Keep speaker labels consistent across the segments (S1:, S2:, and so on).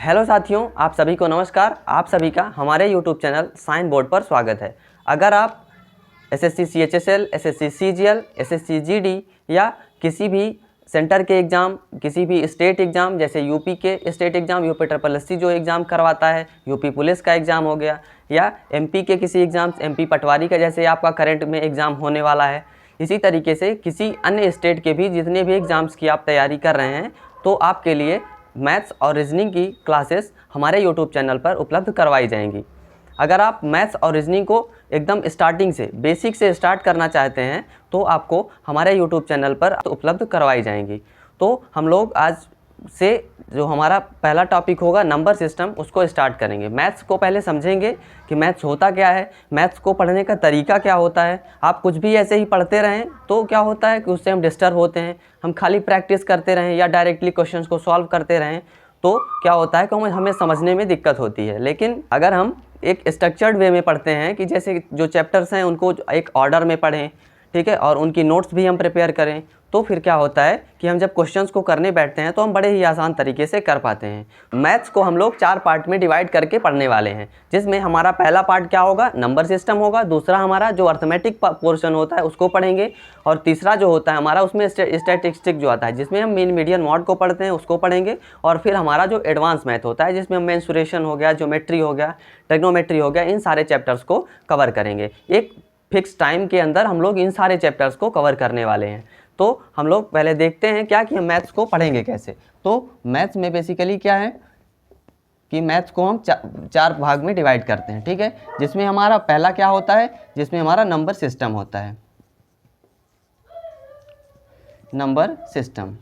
S1: Hello साथियों, आप सभी को नमस्कार। आप सभी का हमारे यूट्यूब चैनल साइन बोर्ड पर स्वागत है। अगर आप SSC CHSL, SSC CGL, SSC GD या किसी भी सेंटर के एग्ज़ाम, किसी भी स्टेट एग्ज़ाम जैसे यूपी के state exam, UP triple SC जो एग्ज़ाम करवाता है, यूपी पुलिस का एग्ज़ाम हो गया, या एमपी के किसी एग्ज़ाम, एमपी पटवारी का जैसे आपका करंट में एग्ज़ाम होने वाला है, इसी तरीके से किसी अन्य स्टेट के भी जितने भी एग्ज़ाम्स की आप तैयारी कर रहे हैं, तो आपके लिए मैथ्स और रीजनिंग की क्लासेस हमारे यूट्यूब चैनल पर उपलब्ध करवाई जाएंगी। अगर आप मैथ्स और रीजनिंग को एकदम स्टार्टिंग से, बेसिक से स्टार्ट करना चाहते हैं तो आपको हमारे यूट्यूब चैनल पर उपलब्ध करवाई जाएंगी। तो हम लोग आज से जो हमारा पहला टॉपिक होगा नंबर सिस्टम, उसको स्टार्ट करेंगे। मैथ्स को पहले समझेंगे कि मैथ्स होता क्या है, मैथ्स को पढ़ने का तरीका क्या होता है। आप कुछ भी ऐसे ही पढ़ते रहें तो क्या होता है कि उससे हम डिस्टर्ब होते हैं। हम खाली प्रैक्टिस करते रहें या डायरेक्टली क्वेश्चंस को सॉल्व करते रहें तो क्या होता है कि हमें समझने में दिक्कत होती है। लेकिन अगर हम एक स्ट्रक्चर्ड वे में पढ़ते हैं कि जैसे जो चैप्टर्स हैं उनको एक ऑर्डर में पढ़ें, ठीक है, और उनकी नोट्स भी हम प्रिपेयर करें, तो फिर क्या होता है कि हम जब क्वेश्चंस को करने बैठते हैं तो हम बड़े ही आसान तरीके से कर पाते हैं। मैथ्स को हम लोग 4 पार्ट में डिवाइड करके पढ़ने वाले हैं, जिसमें हमारा पहला पार्ट क्या होगा, नंबर सिस्टम होगा। दूसरा हमारा जो अर्थमेटिक पोर्शन होता है उसको पढ़ेंगे, और तीसरा जो होता है हमारा उसमें स्टैटिस्टिक्स जो आता है, जिसमें हम मीन मीडियन मॉड को पढ़ते हैं, उसको पढ़ेंगे। और फिर हमारा जो एडवांस मैथ होता है जिसमें मेंसुरेशन हो गया, ज्योमेट्री हो गया, ट्रिग्नोमेट्री हो गया, इन सारे चैप्टर्स को कवर करेंगे। एक फिक्स टाइम के अंदर हम लोग इन सारे चैप्टर्स को कवर करने वाले हैं। तो हम लोग पहले देखते हैं क्या कि हम मैथ्स को पढ़ेंगे कैसे। तो मैथ्स में बेसिकली क्या है कि मैथ्स को हम 4 भाग में डिवाइड करते हैं, ठीक है, जिसमें हमारा पहला क्या होता है, जिसमें हमारा नंबर सिस्टम होता है। नंबर सिस्टम,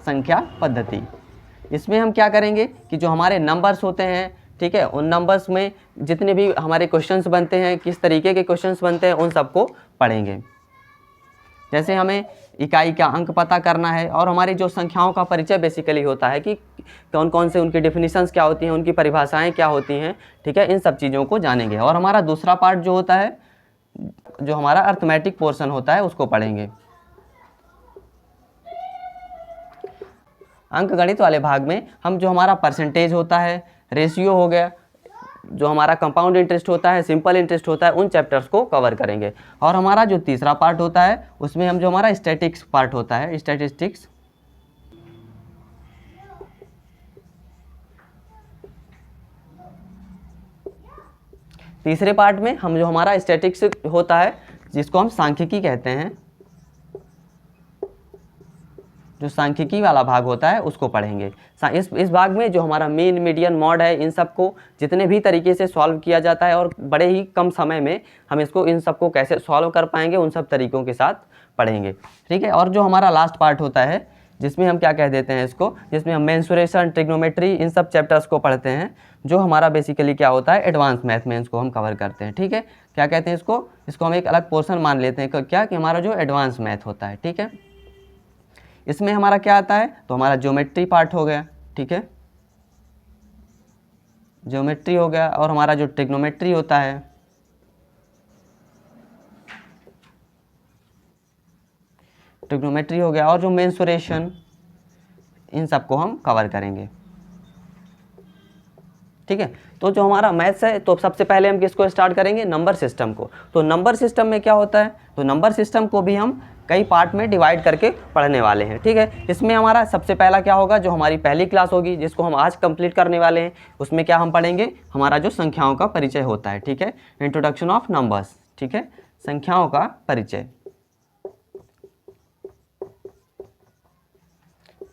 S1: संख्या पद्धति। इसमें हम क्या करेंगे कि जो हमारे नंबर्स होते हैं, ठीक है, उन नंबर्स में जितने भी हमारे क्वेश्चंस बनते हैं, किस तरीके के क्वेश्चंस बनते हैं, उन सबको पढ़ेंगे। जैसे हमें इकाई का अंक पता करना है, और हमारी जो संख्याओं का परिचय बेसिकली होता है कि कौन कौन से उनकी डेफिनेशंस क्या होती हैं, उनकी परिभाषाएं क्या होती हैं, ठीक है, इन सब चीज़ों को जानेंगे। और हमारा दूसरा पार्ट जो होता है, जो हमारा अर्थमेटिक पोर्शन होता है, उसको पढ़ेंगे। अंक गणित वाले भाग में हम जो हमारा परसेंटेज होता है, रेशियो हो गया, जो हमारा कंपाउंड इंटरेस्ट होता है, सिंपल इंटरेस्ट होता है, उन चैप्टर्स को कवर करेंगे। और हमारा जो तीसरा पार्ट होता है उसमें हम जो हमारा स्टैटिस्टिक्स पार्ट होता है, स्टैटिस्टिक्स, तीसरे पार्ट में हम जो हमारा स्टैटिस्टिक्स होता है, जिसको हम सांख्यिकी कहते हैं, जो सांख्यिकी वाला भाग होता है उसको पढ़ेंगे। इस भाग में जो हमारा मीन मीडियन मॉड है, इन सबको जितने भी तरीके से सॉल्व किया जाता है और बड़े ही कम समय में हम इन सबको कैसे सॉल्व कर पाएंगे, उन सब तरीकों के साथ पढ़ेंगे, ठीक है। और जो हमारा लास्ट पार्ट होता है जिसमें हम क्या कह देते हैं इसको, जिसमें हम मेंसुरेशन, ट्रिग्नोमेट्री, इन सब चैप्टर्स को पढ़ते हैं, जो हमारा बेसिकली क्या होता है एडवांस मैथ में इसको हम कवर करते हैं, ठीक है। क्या कहते हैं इसको हम एक अलग पोर्शन मान लेते हैं, क्या कि हमारा जो एडवांस मैथ होता है, ठीक है। इसमें हमारा क्या आता है, तो हमारा ज्योमेट्री पार्ट हो गया, ठीक है, ज्योमेट्री हो गया, और हमारा जो ट्रिग्नोमेट्री होता है, ट्रिग्नोमेट्री हो गया, और जो मेंसुरेशन, इन सबको हम कवर करेंगे, ठीक है। तो जो हमारा मैथ्स है, तो सबसे पहले हम किसको स्टार्ट करेंगे, नंबर सिस्टम को। तो नंबर सिस्टम में क्या होता है, तो नंबर सिस्टम को भी हम कई पार्ट में डिवाइड करके पढ़ने वाले हैं, ठीक है। इसमें हमारा सबसे पहला क्या होगा, जो हमारी पहली क्लास होगी जिसको हम आज कंप्लीट करने वाले हैं, उसमें क्या हम पढ़ेंगे, हमारा जो संख्याओं का परिचय होता है, ठीक है, इंट्रोडक्शन ऑफ नंबर्स, ठीक है, संख्याओं का परिचय,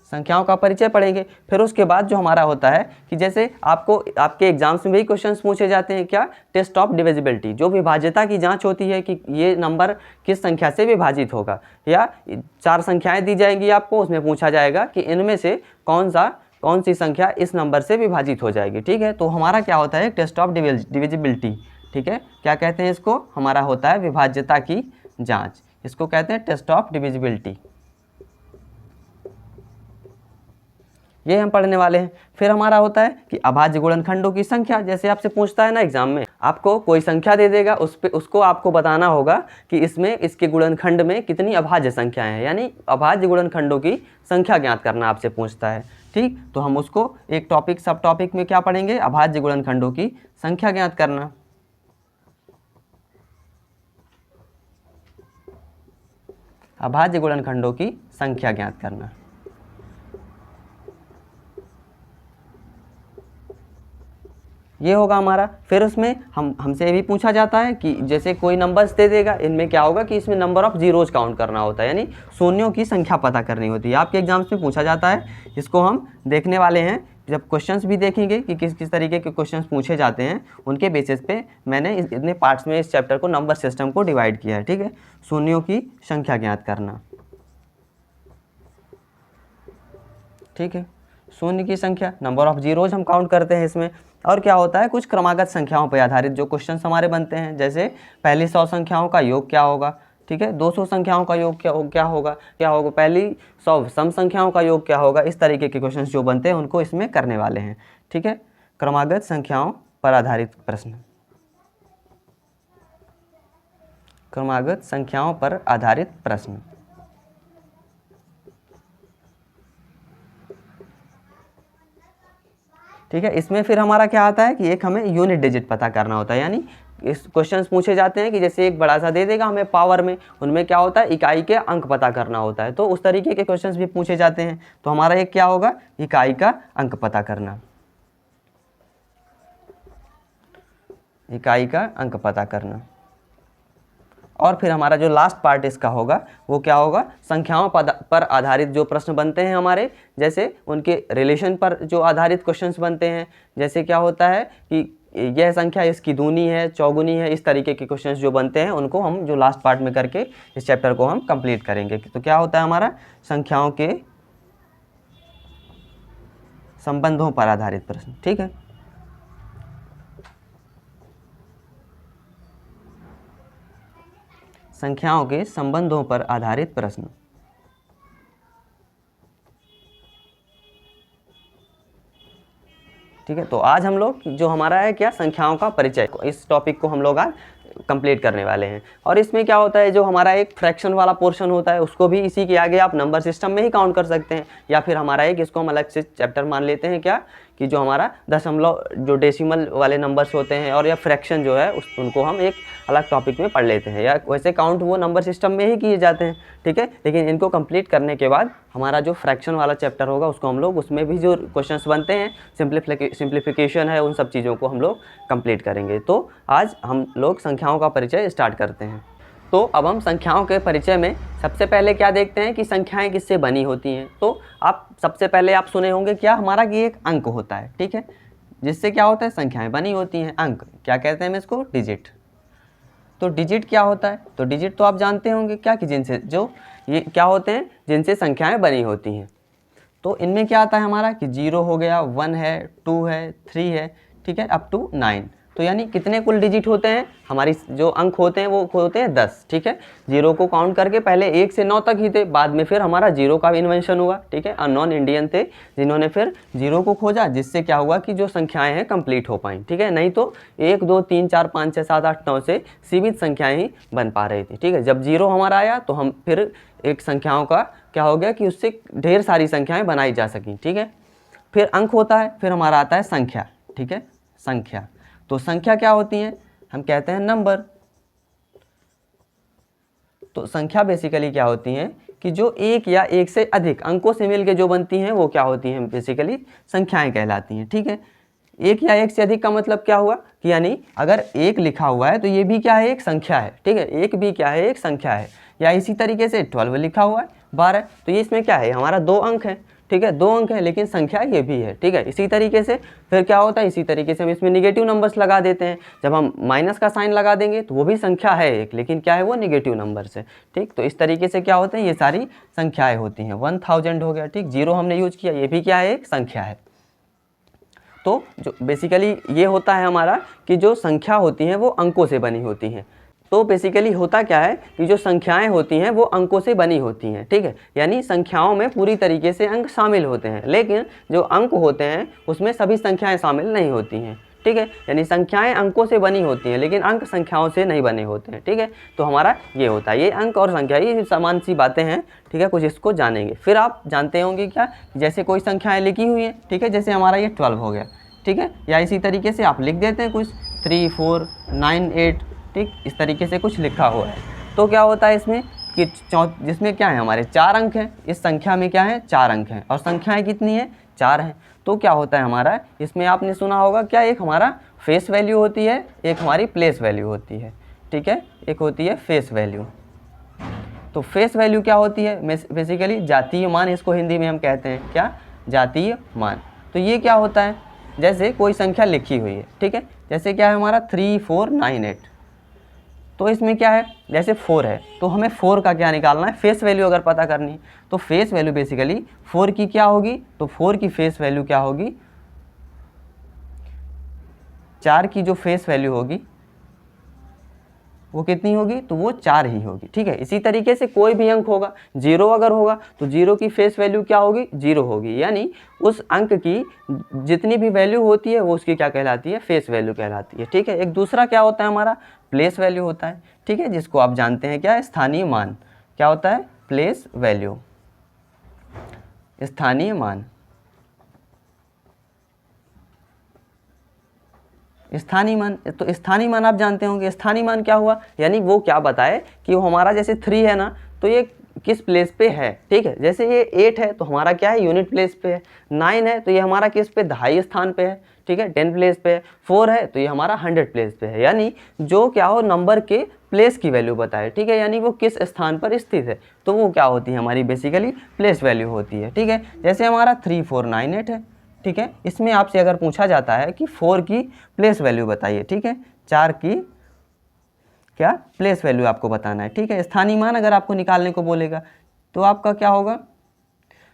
S1: संख्याओं का परिचय पढ़ेंगे। फिर उसके बाद जो हमारा होता है कि जैसे आपके एग्जाम्स में भी क्वेश्चंस पूछे जाते हैं, क्या, टेस्ट ऑफ डिविजिबिलिटी, जो विभाज्यता की जांच होती है कि ये नंबर किस संख्या से विभाजित होगा, या 4 संख्याएं दी जाएंगी आपको, उसमें पूछा जाएगा कि इनमें से कौन सी संख्या इस नंबर से विभाजित हो जाएगी, ठीक है। तो हमारा क्या होता है, टेस्ट ऑफ डिविजिबिलिटी, ठीक है, क्या कहते हैं इसको, हमारा होता है विभाज्यता की जाँच, इसको कहते हैं टेस्ट ऑफ डिविजिबिलिटी। ये हम पढ़ने वाले हैं। फिर हमारा होता है कि अभाज्य गुणनखंडों की संख्या, जैसे आपसे पूछता है ना एग्जाम में, आपको कोई संख्या दे देगा, उसको आपको बताना होगा कि इसमें इसके गुणनखंड में कितनी अभाज्य संख्याएं हैं, यानी अभाज्य गुणनखंडों की संख्या ज्ञात करना आपसे पूछता है। ठीक, तो हम उसको एक टॉपिक सब टॉपिक में क्या पढ़ेंगे, अभाज्य गुणनखंडों की संख्या ज्ञात करना। अभाज्य गुणनखंडों की संख्या ज्ञात करना। ये होगा हमारा। फिर उसमें हमसे ये भी पूछा जाता है कि जैसे कोई नंबर्स दे देगा, इनमें क्या होगा कि इसमें नंबर ऑफ जीरोज काउंट करना होता है, यानी शून्यों की संख्या पता करनी होती है। आपके एग्जाम्स में पूछा जाता है, इसको हम देखने वाले हैं। जब क्वेश्चंस भी देखेंगे कि किस किस तरीके के क्वेश्चंस पूछे जाते हैं, उनके बेसिस पे मैंने इतने पार्ट्स में इस चैप्टर को, नंबर सिस्टम को डिवाइड किया है। ठीक है, शून्यों की संख्या ज्ञात करना। ठीक है, शून्य की संख्या, नंबर ऑफ जीरोज हम काउंट करते हैं इसमें। और क्या होता है, कुछ क्रमागत संख्याओं पर आधारित जो क्वेश्चन हमारे बनते हैं, जैसे पहली 100 संख्याओं का योग क्या होगा। ठीक है, 200 संख्याओं का योग क्या होगा, पहली 100 सम संख्याओं का योग क्या होगा। इस तरीके के क्वेश्चन जो बनते हैं उनको इसमें करने वाले हैं। ठीक है, क्रमागत संख्याओं पर आधारित प्रश्न, क्रमागत संख्याओं पर आधारित प्रश्न। ठीक है, इसमें फिर हमारा क्या आता है कि एक हमें यूनिट डिजिट पता करना होता है, यानी इस क्वेश्चंस पूछे जाते हैं कि जैसे एक बड़ा सा दे देगा हमें पावर में, उनमें क्या होता है इकाई के अंक पता करना होता है, तो उस तरीके के क्वेश्चंस भी पूछे जाते हैं। तो हमारा एक क्या होगा, इकाई का अंक पता करना, इकाई का अंक पता करना। और फिर हमारा जो लास्ट पार्ट इसका होगा वो क्या होगा, संख्याओं पर आधारित जो प्रश्न बनते हैं हमारे, जैसे उनके रिलेशन पर जो आधारित क्वेश्चंस बनते हैं। जैसे क्या होता है कि यह संख्या इसकी दूनी है, चौगुनी है, इस तरीके के क्वेश्चंस जो बनते हैं उनको हम जो लास्ट पार्ट में करके इस चैप्टर को हम कंप्लीट करेंगे। तो क्या होता है हमारा, संख्याओं के संबंधों पर आधारित प्रश्न। ठीक है, संख्याओं के संबंधों पर आधारित प्रश्न। ठीक है, तो आज हम लोग जो हमारा है क्या, संख्याओं का परिचय, इस टॉपिक को हम लोग आज कंप्लीट करने वाले हैं। और इसमें क्या होता है, जो हमारा एक फ्रैक्शन वाला पोर्शन होता है उसको भी इसी के आगे आप नंबर सिस्टम में ही काउंट कर सकते हैं, या फिर हमारा एक इसको हम अलग से चैप्टर मान लेते हैं क्या, कि जो हमारा दशमलव जो डेसिमल वाले नंबर्स होते हैं और या फ्रैक्शन जो है उनको हम एक अलग टॉपिक में पढ़ लेते हैं, या वैसे काउंट वो नंबर सिस्टम में ही किए जाते हैं। ठीक है, लेकिन इनको कंप्लीट करने के बाद हमारा जो फ्रैक्शन वाला चैप्टर होगा उसको हम लोग, उसमें भी जो क्वेश्चंस बनते हैं, सिंप्लीफिकेशन है, उन सब चीज़ों को हम लोग कंप्लीट करेंगे। तो आज हम लोग संख्याओं का परिचय स्टार्ट करते हैं। तो अब हम संख्याओं के परिचय में सबसे पहले क्या देखते हैं कि संख्याएं किससे बनी होती हैं। तो आप सबसे पहले आप सुने होंगे क्या, हमारा कि एक अंक होता है। ठीक है, जिससे क्या होता है, संख्याएं बनी होती हैं। अंक क्या कहते हैं हम इसको, डिजिट। तो डिजिट क्या होता है, तो डिजिट तो आप जानते होंगे क्या, कि जिनसे जो ये क्या होते हैं, जिनसे संख्याएं बनी होती हैं। तो इनमें क्या आता है हमारा कि 0 हो गया, 1 है, 2 है, 3 है, ठीक है, अप टू 9। तो यानी कितने कुल डिजिट होते हैं, हमारी जो अंक होते हैं वो होते हैं 10। ठीक है, 0 को काउंट करके पहले 1 से 9 तक ही थे, बाद में फिर हमारा 0 का भी इन्वेंशन हुआ। ठीक है, नॉन इंडियन थे जिन्होंने फिर 0 को खोजा, जिससे क्या हुआ कि जो संख्याएं हैं कंप्लीट हो पाई। ठीक है, नहीं तो 1 2 3 4 5 6 7 8 9 से सीमित संख्याएं ही बन पा रही थी। ठीक है, जब 0 हमारा आया तो हम फिर एक संख्याओं का क्या हो गया कि उससे ढेर सारी संख्याएं बनाई जा सकें। ठीक है, फिर अंक होता है, फिर हमारा आता है संख्या। ठीक है, संख्या, तो संख्या क्या होती है, हम कहते हैं नंबर। तो संख्या बेसिकली क्या होती हैं कि जो एक या एक से अधिक अंकों से मिलके जो बनती हैं वो क्या होती हैं, बेसिकली संख्याएं कहलाती हैं। ठीक है, एक या एक से अधिक का मतलब क्या हुआ कि यानी अगर एक लिखा हुआ है तो ये भी क्या है, एक संख्या है। ठीक है, एक भी क्या है, एक संख्या है। या इसी तरीके से 12 लिखा हुआ है, 12, तो ये इसमें क्या है, हमारा 2 अंक है। ठीक है, 2 अंक है लेकिन संख्या ये भी है। ठीक है, इसी तरीके से फिर क्या होता है, इसी तरीके से हम इसमें निगेटिव नंबर्स लगा देते हैं। जब हम माइनस का साइन लगा देंगे तो वो भी संख्या है एक, लेकिन क्या है, वो निगेटिव नंबर से। ठीक, तो इस तरीके से क्या होते हैं, ये सारी संख्याएं होती हैं। 1000 हो गया। ठीक, 0 हमने यूज किया, ये भी क्या है, एक संख्या है। तो जो बेसिकली ये होता है हमारा कि जो संख्या होती हैं वो अंकों से बनी होती हैं। तो बेसिकली होता क्या है कि जो संख्याएं होती हैं वो अंकों से बनी होती हैं, ठीक है, यानी संख्याओं में पूरी तरीके से अंक शामिल होते हैं, लेकिन जो अंक होते हैं उसमें सभी संख्याएं शामिल नहीं होती हैं, ठीक है, यानी संख्याएं अंकों से बनी होती हैं लेकिन अंक संख्याओं से नहीं बने होते हैं, ठीक है। तो हमारा ये होता है, ये अंक और संख्या ये समान सी बातें हैं, ठीक है, कुछ इसको जानेंगे। फिर आप जानते होंगे क्या, जैसे कोई संख्याएं लिखी हुई हैं, ठीक है, जैसे हमारा ये 12 हो गया, ठीक है, या इसी तरीके से आप लिख देते हैं कुछ 3 4 9 8, ठीक, इस तरीके से कुछ लिखा हुआ है। तो क्या होता है इसमें कि जिसमें क्या है हमारे 4 अंक हैं, इस संख्या में क्या है 4 अंक हैं और संख्याएं कितनी हैं 4 हैं। तो क्या होता है हमारा इसमें, आपने सुना होगा क्या, एक हमारा फेस वैल्यू होती है, एक हमारी प्लेस वैल्यू होती है, ठीक है, एक होती है फेस वैल्यू। तो फेस वैल्यू क्या होती है, बेसिकली जातीय मान, इसको हिंदी में हम कहते हैं क्या, जातीय मान। तो ये क्या होता है, जैसे कोई संख्या लिखी हुई है, ठीक है, जैसे क्या है हमारा 3 4 9 8, तो इसमें क्या है, जैसे 4 है तो हमें 4 का क्या निकालना है, फेस वैल्यू अगर पता करनी है तो फेस वैल्यू बेसिकली 4 की क्या होगी, तो 4 की फेस वैल्यू क्या होगी, 4 की जो फेस वैल्यू होगी वो कितनी होगी, तो वो 4 ही होगी, ठीक है। इसी तरीके से कोई भी अंक होगा, 0 अगर होगा तो 0 की फेस वैल्यू क्या होगी, 0 होगी, यानी उस अंक की जितनी भी वैल्यू होती है वो उसकी क्या कहलाती है, फेस वैल्यू कहलाती है, ठीक है। एक दूसरा क्या होता है हमारा, प्लेस वैल्यू होता है, ठीक है, जिसको आप जानते हैं क्या, स्थानीय मान। क्या होता है, प्लेस वैल्यू, स्थानीय मान। स्थानीय मान, तो स्थानीय मान आप जानते होंगे, स्थानीय मान क्या हुआ, यानी वो क्या बताए कि वो हमारा जैसे 3 है ना तो ये किस प्लेस पे है, ठीक है, जैसे ये 8 है तो हमारा क्या है, यूनिट प्लेस पे है, 9 है तो ये हमारा किस पे, दहाई स्थान पे है, ठीक है, 10 प्लेस पे है, 4 है तो ये हमारा 100 प्लेस पे है, यानी जो क्या हो नंबर के प्लेस की वैल्यू बताए, ठीक है, यानी वो किस स्थान पर स्थित है, तो वो क्या होती है हमारी बेसिकली प्लेस वैल्यू होती है, ठीक है। जैसे हमारा 3 4 9 8 है, ठीक है, इसमें आपसे अगर पूछा जाता है कि 4 की प्लेस वैल्यू बताइए, ठीक है, 4 की क्या प्लेस वैल्यू आपको बताना है, ठीक है। स्थानीय मान अगर आपको निकालने को बोलेगा तो आपका क्या होगा,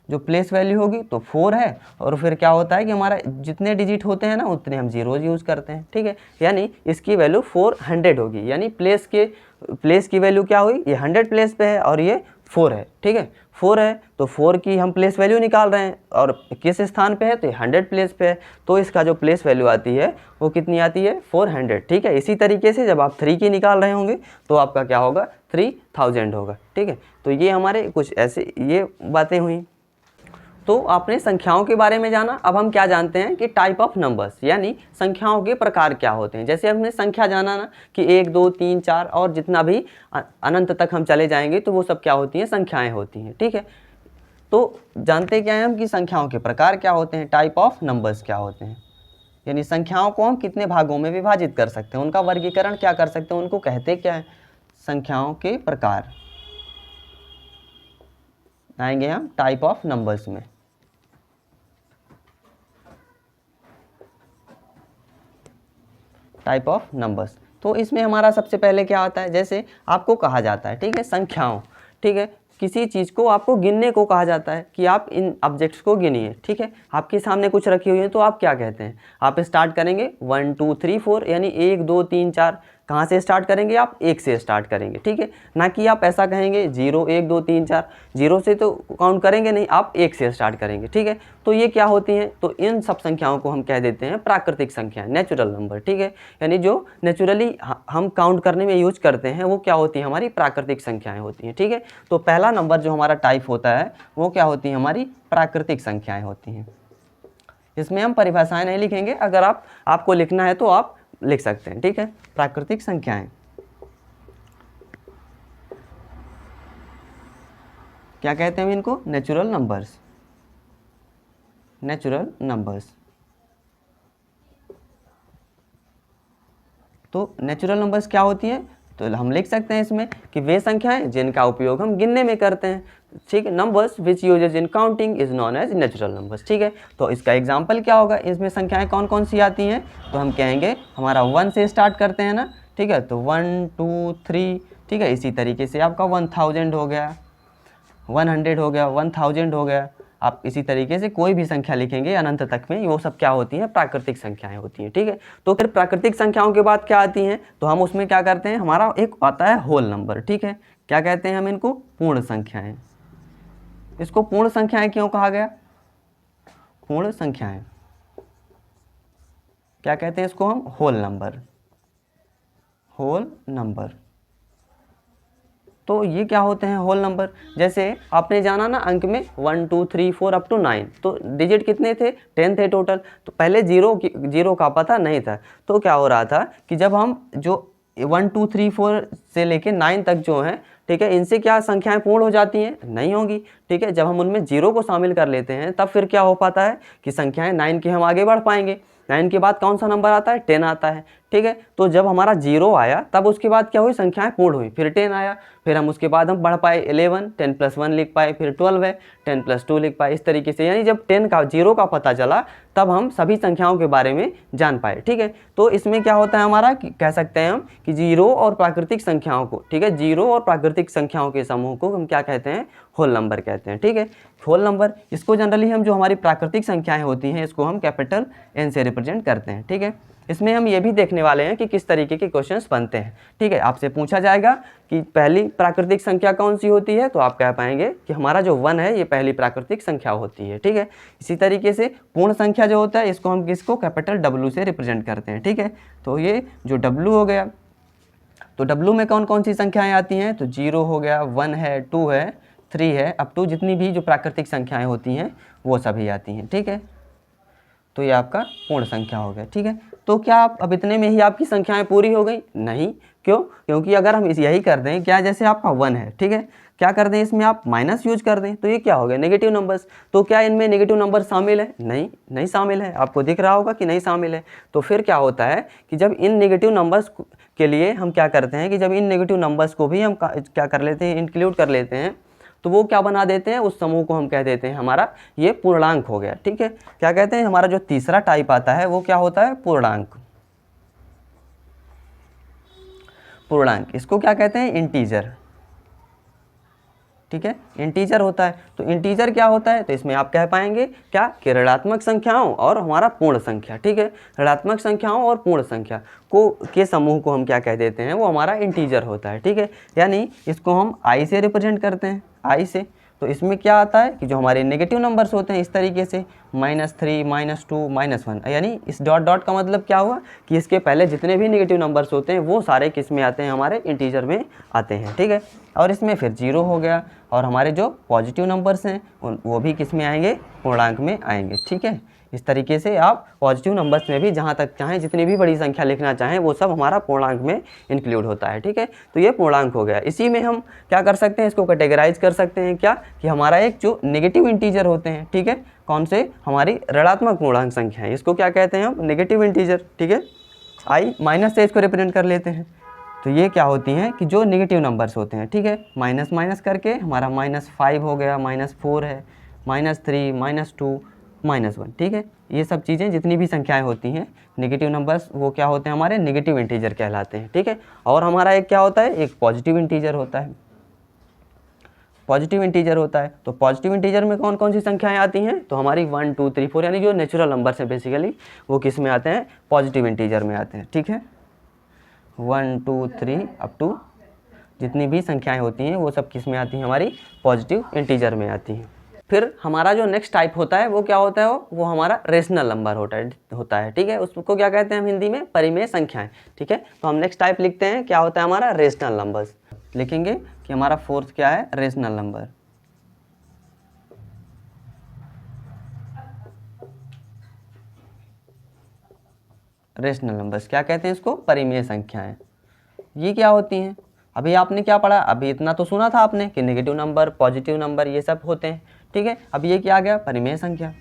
S1: जो प्लेस वैल्यू होगी तो 4 है, और फिर क्या होता है कि हमारा जितने डिजिट होते हैं ना उतने हम जीरोज यूज़ करते हैं, ठीक है, यानी इसकी वैल्यू 400 होगी, यानी प्लेस की वैल्यू क्या हुई, ये 100 प्लेस पे है और ये 4 है, ठीक है, 4 है तो 4 की हम प्लेस वैल्यू निकाल रहे हैं और किस स्थान पे है, तो ये 100 प्लेस पे है, तो इसका जो प्लेस वैल्यू आती है वो कितनी आती है, 400, ठीक है। इसी तरीके से जब आप 3 की निकाल रहे होंगे तो आपका क्या होगा, 3000 होगा, ठीक है। तो ये हमारे कुछ ऐसे ये बातें हुई। तो आपने संख्याओं के बारे में जाना, अब हम क्या जानते हैं कि टाइप ऑफ नंबर्स, यानी संख्याओं के प्रकार क्या होते हैं। जैसे हमने संख्या जाना ना कि 1 2 3 4 और जितना भी अनंत तक हम चले जाएंगे तो वो सब क्या होती हैं, संख्याएं होती हैं, ठीक है। तो जानते क्या हैं हम कि संख्याओं के प्रकार क्या होते हैं, टाइप ऑफ नंबर्स क्या होते हैं, यानी संख्याओं को हम कितने भागों में विभाजित कर सकते हैं, उनका वर्गीकरण क्या कर सकते हैं, उनको कहते क्या है, संख्याओं के प्रकार आएंगे हम टाइप ऑफ नंबर्स में। टाइप ऑफ नंबर्स, तो इसमें हमारा सबसे पहले क्या आता है, जैसे आपको कहा जाता है, ठीक है, संख्याओं, ठीक है, किसी चीज़ को आपको गिनने को कहा जाता है कि आप इन ऑब्जेक्ट्स को गिनिए, ठीक है, आपके सामने कुछ रखी हुई है तो आप क्या कहते हैं, आप स्टार्ट करेंगे 1 2 3 4, यानी 1 2 3 4, कहाँ से स्टार्ट करेंगे, आप 1 से स्टार्ट करेंगे, ठीक है, ना कि आप ऐसा कहेंगे 0 1 2 3 4, 0 से तो काउंट करेंगे नहीं, आप 1 से स्टार्ट करेंगे, ठीक है। तो ये क्या होती हैं, तो इन सब संख्याओं को हम कह देते हैं प्राकृतिक संख्याएं, नेचुरल नंबर, ठीक है, यानी जो नेचुरली हम काउंट करने में यूज करते हैं वो क्या होती है, हमारी प्राकृतिक संख्याएं होती हैं, ठीक है। तो पहला नंबर जो हमारा टाइप होता है वो क्या होती है, हमारी प्राकृतिक संख्याएं होती हैं। इसमें हम परिभाषाएं नहीं लिखेंगे, अगर आपको लिखना है तो आप लिख सकते हैं, ठीक है। प्राकृतिक संख्याएं क्या कहते हैं इनको, नेचुरल नंबर्स, नेचुरल नंबर्स। तो नेचुरल नंबर्स क्या होती है, तो हम लिख सकते हैं इसमें कि वे संख्याएं जिनका उपयोग हम गिनने में करते हैं, ठीक है। Numbers which uses in counting is known as natural numbers, ठीक है। तो इसका एग्जांपल क्या होगा, इसमें संख्याएं कौन कौन सी आती हैं, तो हम कहेंगे हमारा 1 से स्टार्ट करते हैं ना, ठीक है, तो 1 2 3, ठीक है। इसी तरीके से आपका 1000 हो गया, 100 हो गया, 1000 हो गया, आप इसी तरीके से कोई भी संख्या लिखेंगे अनंत तक में, वो सब क्या होती हैं, प्राकृतिक संख्याएं होती हैं। ठीक है, तो फिर प्राकृतिक संख्याओं के बाद क्या आती हैं, तो हम उसमें क्या करते हैं, हमारा एक आता है होल नंबर। ठीक है, क्या कहते हैं हम इनको, पूर्ण संख्याएं। इसको पूर्ण संख्याएं क्यों कहा गया, पूर्ण संख्याएं, क्या कहते हैं इसको हम, होल नंबर, होल नंबर। तो ये क्या होते हैं, होल नंबर। जैसे आपने जाना ना अंक में 1 2 3 4 अप टू 9, तो डिजिट कितने थे, 10 थे टोटल। तो पहले जीरो का पता नहीं था, तो क्या हो रहा था कि जब हम जो 1 2 3 4 से लेके 9 तक जो है, ठीक है, इनसे क्या संख्याएं पूर्ण हो जाती हैं, नहीं होगी। ठीक है, जब हम उनमें जीरो को शामिल कर लेते हैं तब फिर क्या हो पाता है कि संख्याएं 9 की हम आगे बढ़ पाएंगे। 9 के बाद कौन सा नंबर आता है, 10 आता है। ठीक है, तो जब हमारा जीरो आया तब उसके बाद क्या हुई, संख्याएं पूर्ण हुई, फिर 10 आया, फिर हम उसके बाद हम बढ़ पाए 11, 10 + 1 लिख पाए, फिर 12 है, 10 + 2 लिख पाए, इस तरीके से। यानी जब 10 का जीरो का पता चला तब हम सभी संख्याओं के बारे में जान पाए। ठीक है, तो इसमें क्या होता है हमारा, कह सकते हैं हम कि जीरो और प्राकृतिक संख्याओं को, ठीक है, जीरो और प्राकृतिक संख्याओं के समूह को हम क्या कहते हैं, होल नंबर कहते हैं। ठीक है, होल नंबर, इसको जनरली हम जो हमारी प्राकृतिक संख्याएं होती हैं इसको हम कैपिटल N से रिप्रेजेंट करते हैं। ठीक है, इसमें हम ये भी देखने वाले हैं कि किस तरीके के क्वेश्चंस बनते हैं। ठीक है, आपसे पूछा जाएगा कि पहली प्राकृतिक संख्या कौन सी होती है, तो आप कह पाएंगे कि हमारा जो 1 है ये पहली प्राकृतिक संख्या होती है। ठीक है, इसी तरीके से पूर्ण संख्या जो होता है इसको हम किसको, कैपिटल W से रिप्रेजेंट करते हैं। ठीक है, तो ये जो W हो गया, तो W में कौन कौन सी संख्याएँ आती हैं, तो 0 हो गया, 1 है, 2 है, 3 है, अप टू जितनी भी जो प्राकृतिक संख्याएँ होती हैं वो सभी आती हैं। ठीक है, तो ये आपका पूर्ण संख्या हो गया। ठीक है, तो क्या आप अब इतने में ही आपकी संख्याएं पूरी हो गई, नहीं, क्यों, क्योंकि अगर हम यही कर दें, क्या जैसे आपका 1 है, ठीक है, क्या कर दें इसमें आप माइनस यूज कर दें, तो ये क्या हो गया, नेगेटिव नंबर्स। तो क्या इनमें नेगेटिव नंबर शामिल है, नहीं, नहीं शामिल है, आपको दिख रहा होगा कि नहीं शामिल है। तो फिर क्या होता है कि जब इन नेगेटिव नंबर्स के लिए हम क्या करते हैं कि जब इन नेगेटिव नंबर्स को भी हम क्या कर लेते हैं, इंक्लूड कर लेते हैं, तो वो क्या बना देते हैं, उस समूह को हम कह देते हैं हमारा ये पूर्णांक हो गया। ठीक है, क्या कहते हैं, हमारा जो तीसरा टाइप आता है वो क्या होता है, पूर्णांक। पूर्णांक, इसको क्या कहते हैं, इंटीजर। ठीक है, इंटीजर होता है। तो इंटीजर क्या होता है, तो इसमें आप कह पाएंगे क्या, कि ऋणात्मक संख्याओं और हमारा पूर्ण संख्या। ठीक है, ऋणात्मक संख्याओं और पूर्ण संख्या को के समूह को हम क्या कह देते हैं, वो हमारा इंटीजर होता है। ठीक है, यानी इसको हम आई से रिप्रेजेंट करते हैं, आई से। तो इसमें क्या आता है कि जो हमारे नेगेटिव नंबर्स होते हैं इस तरीके से -3, -2, -1, यानी इस डॉट डॉट का मतलब क्या हुआ कि इसके पहले जितने भी नेगेटिव नंबर्स होते हैं वो सारे किस में आते हैं, हमारे इंटीजर में आते हैं। ठीक है, और इसमें फिर 0 हो गया, और हमारे जो पॉजिटिव नंबर्स हैं वो भी किस में आएंगे, पूर्णांक में आएंगे। ठीक है, इस तरीके से आप पॉजिटिव नंबर्स में भी जहाँ तक चाहें जितनी भी बड़ी संख्या लिखना चाहें वो सब हमारा पूर्णांक में इंक्लूड होता है। ठीक है, तो ये पूर्णांक हो गया। इसी में हम क्या कर सकते हैं, इसको कैटेगराइज कर सकते हैं क्या, कि हमारा एक जो नेगेटिव इंटीजर होते हैं, ठीक है, कौन से, हमारी ऋणात्मक पूर्णांक संख्या है, इसको क्या कहते हैं हम, नेगेटिव इंटीजर। ठीक है, आई माइनस से इसको रिप्रेजेंट कर लेते हैं। तो ये क्या होती हैं कि जो नेगेटिव नंबर्स होते हैं, ठीक है, माइनस माइनस करके हमारा -5 हो गया, -4 है, -3, -2, -1। ठीक है, ये सब चीज़ें जितनी भी संख्याएं होती हैं नेगेटिव नंबर्स वो क्या होते हैं, हमारे नेगेटिव इंटीजर कहलाते हैं। ठीक है, और हमारा एक क्या होता है, एक पॉजिटिव इंटीजर होता है, पॉजिटिव इंटीजर होता है। तो पॉजिटिव इंटीजर में कौन कौन सी संख्याएं आती हैं, तो हमारी 1 2 3 4 यानी जो नेचुरल नंबर्स हैं बेसिकली वो किस में आते हैं, पॉजिटिव इंटीजर में आते हैं। ठीक है, 1 2 3 अप टू जितनी भी संख्याएं होती हैं वो सब किस में आती हैं, हमारी पॉजिटिव इंटीजर में आती हैं। फिर हमारा जो नेक्स्ट टाइप होता है वो क्या होता है, वो हमारा रेशनल नंबर होता है। ठीक है, उसको क्या कहते हैं हम हिंदी में, परिमेय संख्याएं। ठीक है, तो हम नेक्स्ट टाइप लिखते हैं, क्या होता है हमारा, रेशनल नंबर्स। लिखेंगे कि हमारा फोर्थ क्या है, रेशनल नंबर। रेशनल नंबर्स क्या कहते हैं इसको, परिमेय संख्याएं। ये क्या होती हैं, अभी आपने क्या पढ़ा, अभी इतना तो सुना था आपने कि नेगेटिव नंबर, पॉजिटिव नंबर ये सब होते हैं। ठीक है, अब ये क्या आ गया, परिमेय संख्या।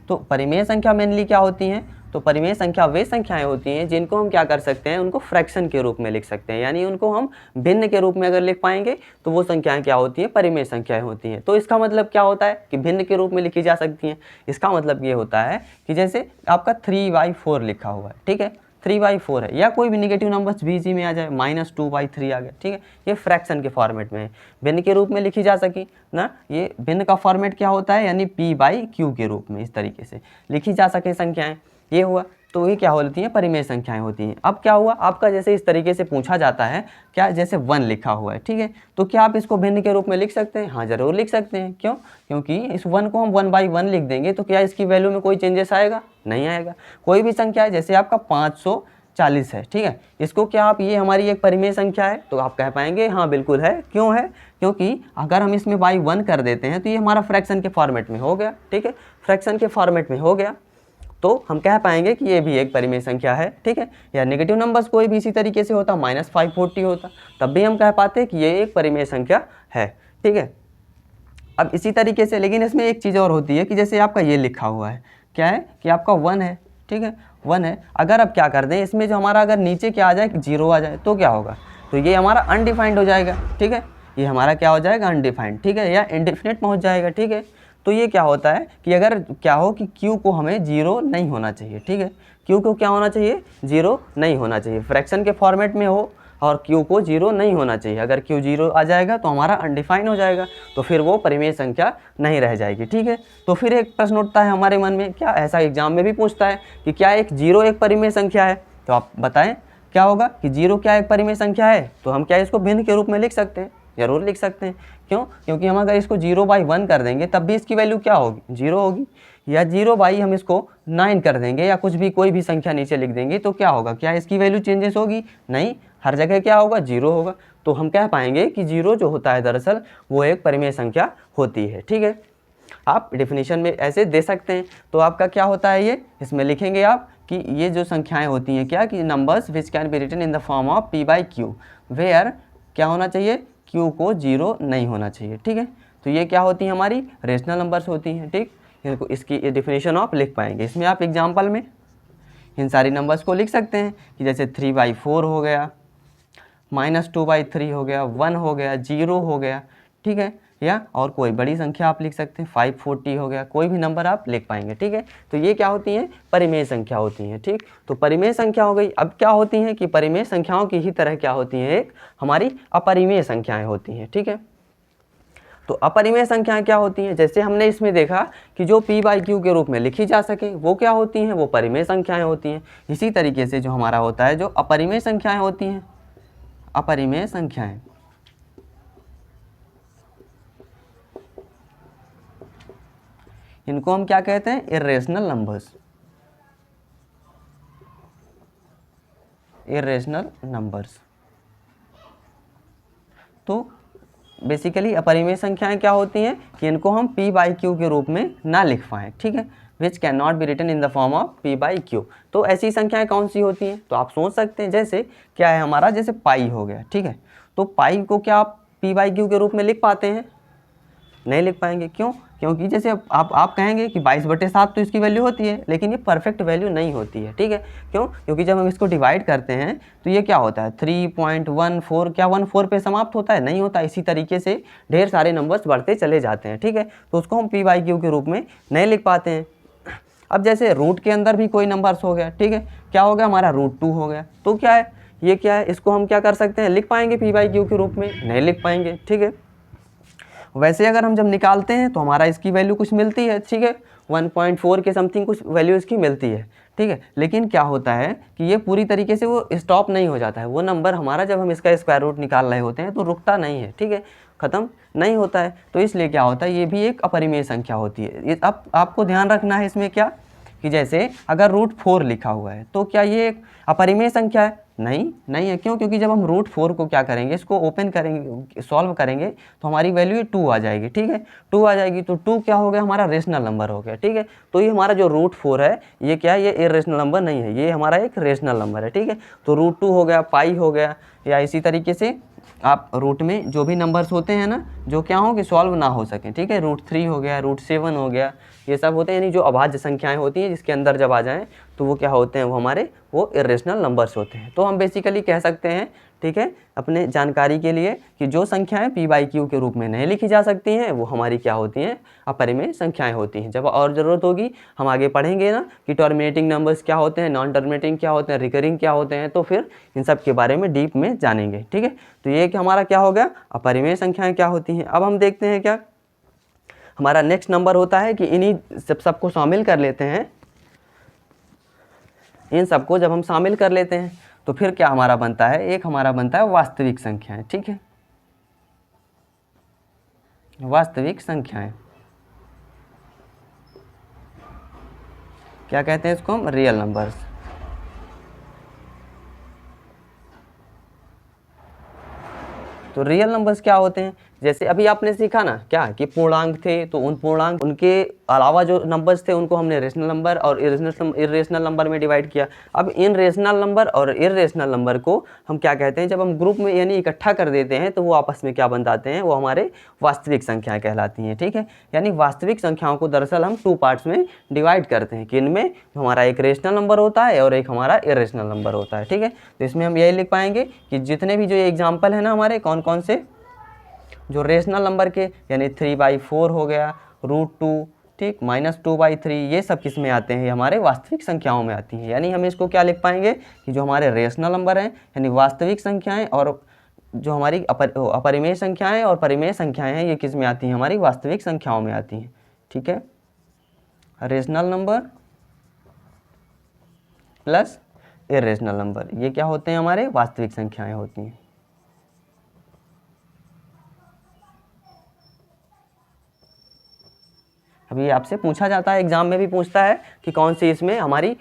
S1: तो परिमेय संख्या मेनली क्या होती हैं, तो परिमेय संख्या वे संख्याएं होती हैं जिनको हम क्या कर सकते हैं, उनको फ्रैक्शन के रूप में लिख सकते हैं, यानी उनको हम भिन्न के रूप में अगर लिख पाएंगे तो वो संख्याएं क्या होती हैं, परिमेय संख्याएं होती हैं। तो इसका मतलब क्या होता है कि भिन्न के रूप में लिखी जा सकती हैं। इसका मतलब ये होता है कि जैसे आपका 3/4 लिखा हुआ है, ठीक है, 3/4 है, या कोई भी निगेटिव नंबर्स भी इसी में आ जाए, -2/3 आ गया, ठीक है। ये फ्रैक्शन के फॉर्मेट में है, भिन्न के रूप में लिखी जा सकी ना। ये भिन्न का फॉर्मेट क्या होता है, यानी p/q के रूप में इस तरीके से लिखी जा सके संख्याएं, ये हुआ। तो ये क्या होती हैं, परिमेय संख्याएं होती हैं। अब क्या हुआ आपका, जैसे इस तरीके से पूछा जाता है क्या, जैसे 1 लिखा हुआ है, ठीक है, तो क्या आप इसको भिन्न के रूप में लिख सकते हैं? हाँ ज़रूर लिख सकते हैं। क्यों? क्योंकि इस 1 को हम 1/1 लिख देंगे तो क्या इसकी वैल्यू में कोई चेंजेस आएगा? नहीं आएगा। कोई भी संख्या है, जैसे आपका 540 है, ठीक है, इसको क्या आप, ये हमारी एक परिमेय संख्या है, तो आप कह पाएंगे हाँ बिल्कुल है। क्यों है? क्योंकि अगर हम इसमें बाई 1 कर देते हैं तो ये हमारा फ्रैक्शन के फॉर्मेट में हो गया, ठीक है, फ्रैक्शन के फॉर्मेट में हो गया, तो हम कह पाएंगे कि ये भी एक परिमेय संख्या है, ठीक है। या नेगेटिव नंबर्स कोई भी इसी तरीके से होता, -540 होता, तब भी हम कह पाते हैं कि ये एक परिमेय संख्या है, ठीक है। अब इसी तरीके से, लेकिन इसमें एक चीज़ और होती है कि जैसे आपका ये लिखा हुआ है, क्या है कि आपका 1 है, ठीक है, 1 है। अगर अब क्या कर दें, इसमें जो हमारा अगर नीचे क्या आ जाए, 0 आ जाए, तो क्या होगा, तो ये हमारा अनडिफाइंड हो जाएगा, ठीक है, ये हमारा क्या हो जाएगा, अनडिफाइंड, ठीक है, या इंडेफिनिट पहुँच जाएगा, ठीक है। तो ये क्या होता है कि अगर क्या हो कि Q को हमें 0 नहीं होना चाहिए, ठीक है, Q को क्या होना चाहिए, 0 नहीं होना चाहिए, फ्रैक्शन के फॉर्मेट में हो और Q को 0 नहीं होना चाहिए। अगर Q 0 आ जाएगा तो हमारा अनडिफाइन हो जाएगा, तो फिर वो परिमेय संख्या नहीं रह जाएगी, ठीक है। तो फिर एक प्रश्न उठता है हमारे मन में, क्या ऐसा एग्जाम में भी पूछता है कि क्या एक 0 एक परिमेय संख्या है? तो आप बताएं क्या होगा कि 0 क्या एक परिमेय संख्या है? तो हम क्या इसको भिन्न के रूप में लिख सकते हैं? ज़रूर लिख सकते हैं। क्यों? क्योंकि हम अगर इसको 0/1 कर देंगे तब भी इसकी वैल्यू क्या होगी, 0 होगी, या 0 हम इसको 9 कर देंगे या कुछ भी कोई भी संख्या नीचे लिख देंगे तो क्या होगा, क्या इसकी वैल्यू चेंजेस होगी? नहीं, हर जगह क्या होगा, 0 होगा। तो हम कह पाएंगे कि 0 जो होता है दरअसल वो एक परिमेय संख्या होती है, ठीक है। आप डेफिनेशन में ऐसे दे सकते हैं। तो आपका क्या होता है, ये इसमें लिखेंगे आप कि ये जो संख्याएँ होती हैं क्या, कि numbers which can be written in the form of p/q where क्या होना चाहिए, Q को 0 नहीं होना चाहिए, ठीक है। तो ये क्या होती हैं, हमारी रेशनल नंबर्स होती हैं, ठीक। इनको इसकी डेफिनेशन आप लिख पाएंगे। इसमें आप एग्जांपल में इन सारी नंबर्स को लिख सकते हैं कि जैसे 3/4 हो गया, -2/3 हो गया, 1 हो गया, 0 हो गया, ठीक है, या और कोई बड़ी संख्या आप लिख सकते हैं, 540 हो गया, कोई भी नंबर आप लिख पाएंगे, ठीक है। तो ये क्या होती हैं, परिमेय संख्या होती हैं, ठीक। तो परिमेय संख्या हो गई। अब क्या होती हैं कि परिमेय संख्याओं की ही तरह क्या होती हैं, एक हमारी अपरिमेय संख्याएं होती हैं, ठीक है। तो अपरिमेय संख्याएं क्या होती हैं, जैसे हमने इसमें देखा कि जो p/q के रूप में लिखी जा सके वो क्या होती हैं, वो परिमेय संख्याएं होती हैं। इसी तरीके से जो हमारा होता है, जो अपरिमेय संख्याएं होती हैं, अपरिमेय संख्याएं, इनको हम क्या कहते हैं, इर्रेशनल नंबर्स, इर्रेशनल नंबर्स। तो बेसिकली अपरिमेय संख्याएं क्या होती हैं कि इनको हम p/q के रूप में ना लिख पाएँ, ठीक है, which can not be written in the form of p/q। तो ऐसी संख्याएं कौन सी होती हैं, तो आप सोच सकते हैं, जैसे क्या है हमारा, जैसे पाई हो गया, ठीक है। तो पाई को क्या आप p/q के रूप में लिख पाते हैं? नहीं लिख पाएंगे। क्यों? क्योंकि जैसे आप कहेंगे कि 22/7 तो इसकी वैल्यू होती है, लेकिन ये परफेक्ट वैल्यू नहीं होती है, ठीक है। क्यों? क्योंकि जब हम इसको डिवाइड करते हैं तो ये क्या होता है, 3.14, क्या 14 पे समाप्त होता है? नहीं होता। इसी तरीके से ढेर सारे नंबर्स बढ़ते चले जाते हैं, ठीक है। तो उसको हम p/q के रूप में नहीं लिख पाते हैं। अब जैसे रूट के अंदर भी कोई नंबर्स हो गया, ठीक है, क्या हो गया हमारा, √2 हो गया, तो क्या है, ये क्या है, इसको हम क्या कर सकते हैं, लिख पाएंगे p/q के रूप में? नहीं लिख पाएंगे, ठीक है। वैसे अगर हम जब निकालते हैं तो हमारा इसकी वैल्यू कुछ मिलती है, ठीक है, 1.4 के समथिंग कुछ वैल्यू इसकी मिलती है, ठीक है। लेकिन क्या होता है कि ये पूरी तरीके से वो स्टॉप नहीं हो जाता है, वो नंबर हमारा जब हम इसका स्क्वायर रूट निकाल रहे होते हैं तो रुकता नहीं है, ठीक है, ख़त्म नहीं होता है। तो इसलिए क्या होता है, ये भी एक अपरिमेय संख्या होती है। ये अब आपको ध्यान रखना है इसमें क्या, कि जैसे अगर √4 लिखा हुआ है तो क्या ये एक अपरिमेय संख्या है? नहीं है। क्यों? क्योंकि जब हम √4 को क्या करेंगे, इसको ओपन करेंगे, सॉल्व करेंगे तो हमारी वैल्यू 2 आ जाएगी, ठीक है, 2 आ जाएगी। तो 2 क्या हो गया, हमारा रेशनल नंबर हो गया, ठीक है। तो ये हमारा जो √4 है ये क्या है, ये इर्रेशनल नंबर नहीं है, ये हमारा एक रेशनल नंबर है, ठीक है। तो √2 हो गया, पाई हो गया, या इसी तरीके से आप रूट में जो भी नंबर्स होते हैं ना, जो क्या हो कि सॉल्व ना हो सकें, ठीक है, √3 हो गया, √7 हो गया, ये सब होते हैं, यानी जो अभाज्य संख्याएं होती हैं जिसके अंदर जब आ जाएं तो वो क्या होते हैं, वो हमारे वो इरेशनल नंबर्स होते हैं। तो हम बेसिकली कह सकते हैं, ठीक है, अपने जानकारी के लिए कि जो संख्याएं p/q के रूप में नहीं लिखी जा सकती हैं वो हमारी क्या होती हैं, अपरिमेय संख्याएं होती हैं। जब और ज़रूरत होगी हम आगे पढ़ेंगे ना कि टर्मिनेटिंग नंबर्स क्या होते हैं, नॉन टर्मिनेटिंग क्या होते हैं, रिकरिंग क्या होते हैं, तो फिर इन सब के बारे में डीप में जानेंगे। ठीक है, तो ये कि हमारा क्या हो गया, अपरिमेय संख्याएँ क्या होती हैं। अब हम देखते हैं क्या हमारा नेक्स्ट नंबर होता है कि इन्हीं सबको शामिल कर लेते हैं। इन सबको जब हम शामिल कर लेते हैं तो फिर क्या हमारा बनता है, एक हमारा बनता है वास्तविक संख्याएं। ठीक है, वास्तविक संख्याएं क्या कहते हैं, इसको हम रियल नंबर्स। तो रियल नंबर्स क्या होते हैं, जैसे अभी आपने सीखा ना क्या कि पूर्णांक थे, तो उन पूर्णांक उनके अलावा जो नंबर्स थे उनको हमने रेशनल नंबर और इरेशनल नंबर में डिवाइड किया। अब इन रेशनल नंबर और इरेशनल नंबर को हम क्या कहते हैं, जब हम ग्रुप में यानी इकट्ठा कर देते हैं तो वो आपस में क्या बन जाते हैं, वो हमारे वास्तविक संख्याएं कहलाती हैं। ठीक है, यानी वास्तविक संख्याओं को दरअसल हम 2 पार्ट्स में डिवाइड करते हैं कि इनमें हमारा एक रेशनल नंबर होता है और एक हमारा इरेशनल नंबर होता है। ठीक है, तो इसमें हम यही लिख पाएंगे कि जितने भी जो एग्जाम्पल है ना हमारे कौन कौन से, जो रेशनल नंबर के यानी 3/4 हो गया, √2, ठीक, -2/3, ये सब किस में आते हैं, हमारे वास्तविक संख्याओं में आती हैं। यानी हम इसको क्या लिख पाएंगे कि जो हमारे रेशनल नंबर हैं यानी वास्तविक संख्याएं और जो हमारी अपरिमेय संख्याएं और परिमेय संख्याएं हैं ये किस में आती हैं, हमारी वास्तविक संख्याओं में आती हैं। ठीक है, rational number plus irrational number ये क्या होते हैं, हमारे वास्तविक संख्याएं होती हैं। अभी आपसे पूछा जाता है, एग्जाम में भी पूछता है कि कौन सी इसमें हमारी